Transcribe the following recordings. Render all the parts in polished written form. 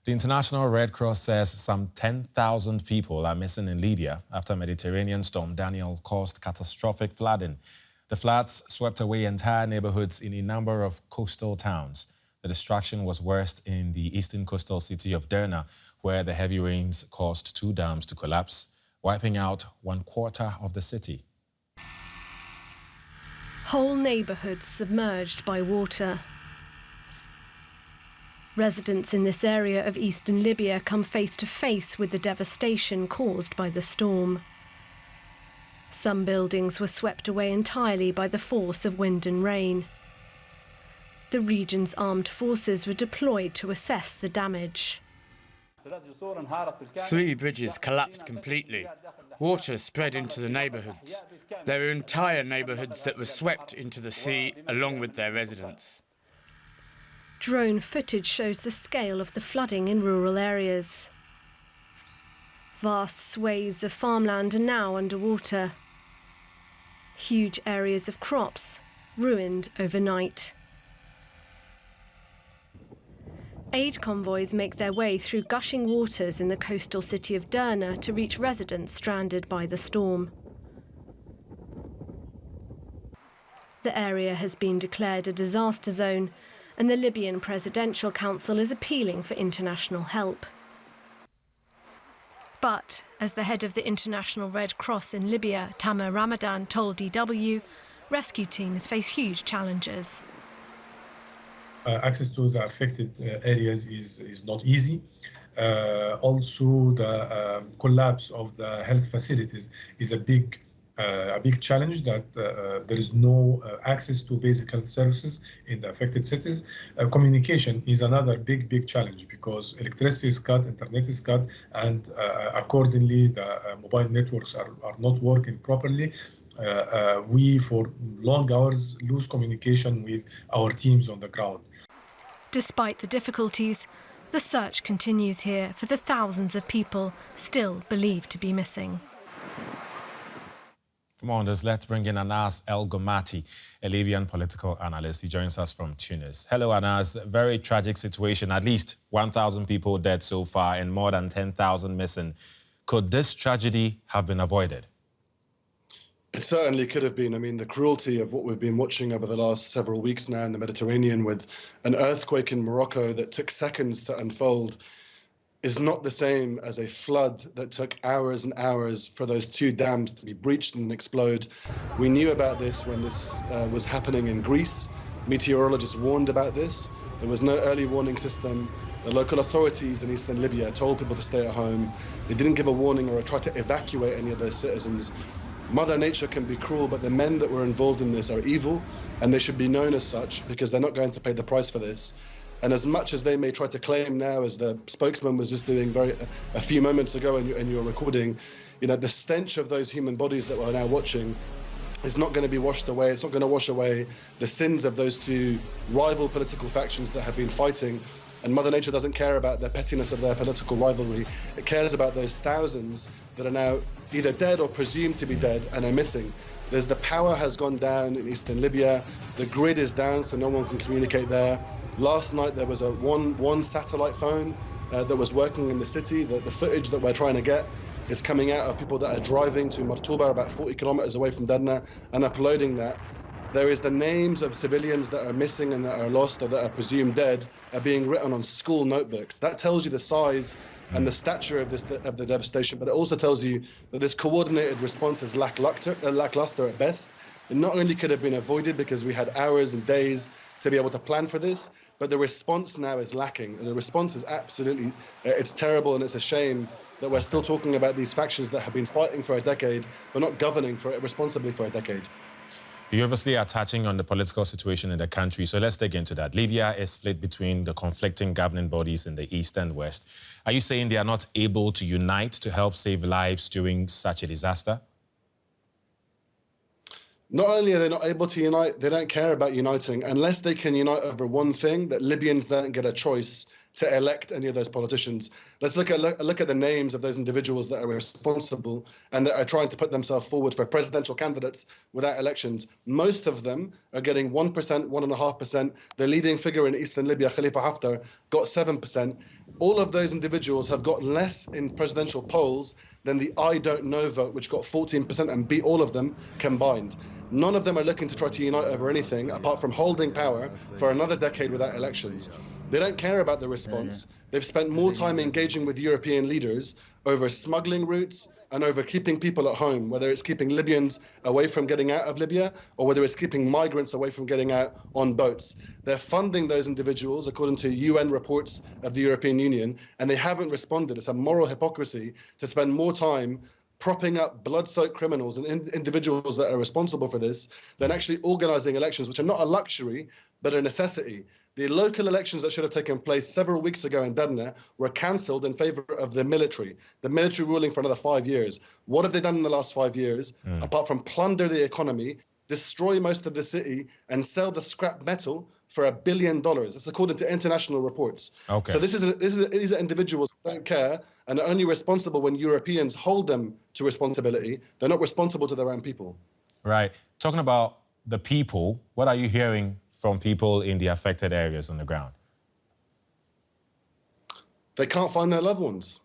The International Red Cross says some 10,000 people are missing in Libya after Mediterranean storm Daniel caused catastrophic flooding. The floods swept away entire neighborhoods in a number of coastal towns. The destruction was worst in the eastern coastal city of Derna, where the heavy rains caused 2 dams to collapse, wiping out 1/4 of the city. Whole neighborhoods submerged by water. Residents in this area of eastern Libya come face to face with the devastation caused by the storm. Some buildings were swept away entirely by the force of wind and rain. The region's armed forces were deployed to assess the damage. 3 bridges collapsed completely. Water spread into the neighbourhoods. There were entire neighbourhoods that were swept into the sea along with their residents. Drone footage shows the scale of the flooding in rural areas. Vast swathes of farmland are now underwater. Huge areas of crops ruined overnight. Aid convoys make their way through gushing waters in the coastal city of Derna to reach residents stranded by the storm. The area has been declared a disaster zone, and the Libyan Presidential Council is appealing for international help. But, as the head of the International Red Cross in Libya, Tamer Ramadan, told DW, rescue teams face huge challenges. Access to the affected areas is not easy. Also, the collapse of the health facilities is a big challenge, that there is no access to basic health services in the affected cities. Communication is another big challenge, because electricity is cut, internet is cut, and accordingly the mobile networks are not working properly. We, for long hours, lose communication with our teams on the ground. Despite the difficulties, the search continues here for the thousands of people still believed to be missing. For more on this, let's bring in Anas El Gomati, a Libyan political analyst. He joins us from Tunis. Hello, Anas. Very tragic situation. At least 1,000 people dead so far and more than 10,000 missing. Could this tragedy have been avoided? It certainly could have been. I mean, the cruelty of what we've been watching over the last several weeks now in the Mediterranean, with an earthquake in Morocco that took seconds to unfold, is not the same as a flood that took hours and hours for those 2 dams to be breached and explode. We knew about this when this was happening in Greece. Meteorologists warned about this. There was no early warning system. The local authorities in eastern Libya told people to stay at home. They didn't give a warning or try to evacuate any of their citizens. Mother Nature can be cruel, but the men that were involved in this are evil, and they should be known as such, because they're not going to pay the price for this. And as much as they may try to claim now, as the spokesman was just doing a few moments ago in your recording, you know, the stench of those human bodies that we're now watching is not going to be washed away. It's not going to wash away the sins of those 2 rival political factions that have been fighting. And Mother Nature doesn't care about the pettiness of their political rivalry. It cares about those thousands that are now either dead or presumed to be dead and are missing. The power has gone down in eastern Libya. The grid is down, so no one can communicate there. Last night there was a one satellite phone that was working in the city. The footage that we're trying to get is coming out of people that are driving to Martuba, about 40 kilometers away from Derna, and uploading that. There is the names of civilians that are missing and that are lost or that are presumed dead are being written on school notebooks. That tells you the size and the stature of the devastation, but it also tells you that this coordinated response is lackluster at best. It not only could have been avoided because we had hours and days to be able to plan for this, but the response now is lacking. The response is absolutely, it's terrible, and it's a shame that we're still talking about these factions that have been fighting for a decade, but not governing for it responsibly for a decade. You obviously are touching on the political situation in the country, so let's dig into that. Libya is split between the conflicting governing bodies in the east and west. Are you saying they are not able to unite to help save lives during such a disaster? Not only are they not able to unite, they don't care about uniting unless they can unite over one thing, that Libyans don't get a choice to elect any of those politicians. Let's look at the names of those individuals that are responsible and that are trying to put themselves forward for presidential candidates without elections. Most of them are getting 1%, 1.5%. The leading figure in eastern Libya, Khalifa Haftar, got 7%. all of those individuals have got less in presidential polls than the I don't know vote, which got 14% and beat all of them combined. None of them are looking to try to unite over anything apart from holding power for another decade without elections. They don't care about the response. They've spent more time engaging with European leaders over smuggling routes and over keeping people at home, whether it's keeping Libyans away from getting out of Libya or whether it's keeping migrants away from getting out on boats. They're funding those individuals according to UN reports of the European Union, and they haven't responded. It's a moral hypocrisy to spend more time propping up blood-soaked criminals and individuals that are responsible for this than actually organizing elections, which are not a luxury, but a necessity. The local elections that should have taken place several weeks ago in Derna were cancelled in favor of the military ruling for another 5 years. What have they done in the last 5 years, apart from plunder the economy, destroy most of the city, and sell the scrap metal for $1 billion? That's according to international reports. Okay. So these are individuals that don't care and are only responsible when Europeans hold them to responsibility. They're not responsible to their own people. Right. Talking about the people, what are you hearing from people in the affected areas on the ground? They can't find their loved ones.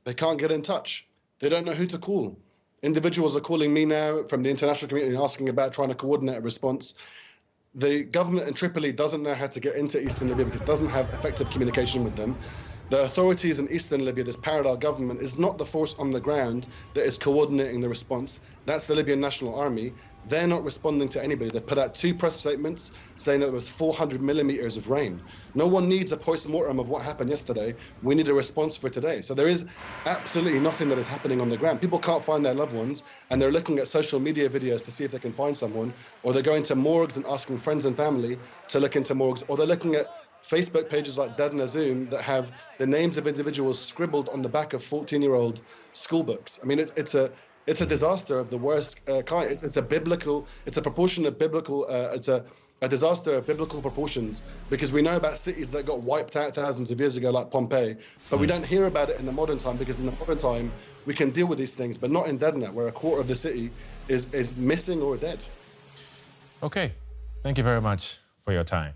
They can't get in touch. They don't know who to call. Individuals are calling me now from the international community asking about trying to coordinate a response. The government in Tripoli doesn't know how to get into Eastern Libya because it doesn't have effective communication with them. The authorities in Eastern Libya, this parallel government, is not the force on the ground that is coordinating the response. That's the Libyan National Army. They're not responding to anybody. They put out 2 press statements saying that there was 400 millimeters of rain. No one needs a post-mortem of what happened yesterday. We need a response for today. So there is absolutely nothing that is happening on the ground. People can't find their loved ones, and they're looking at social media videos to see if they can find someone, or they're going to morgues and asking friends and family to look into morgues, or they're looking at Facebook pages like Derna Zoom that have the names of individuals scribbled on the back of 14-year-old school books. I mean, it's a disaster of the worst kind. It's a proportion of biblical. It's a disaster of biblical proportions, because we know about cities that got wiped out thousands of years ago, like Pompeii, but we don't hear about it in the modern time, because in the modern time we can deal with these things, but not in Derna, where a quarter of the city is missing or dead. Okay, thank you very much for your time.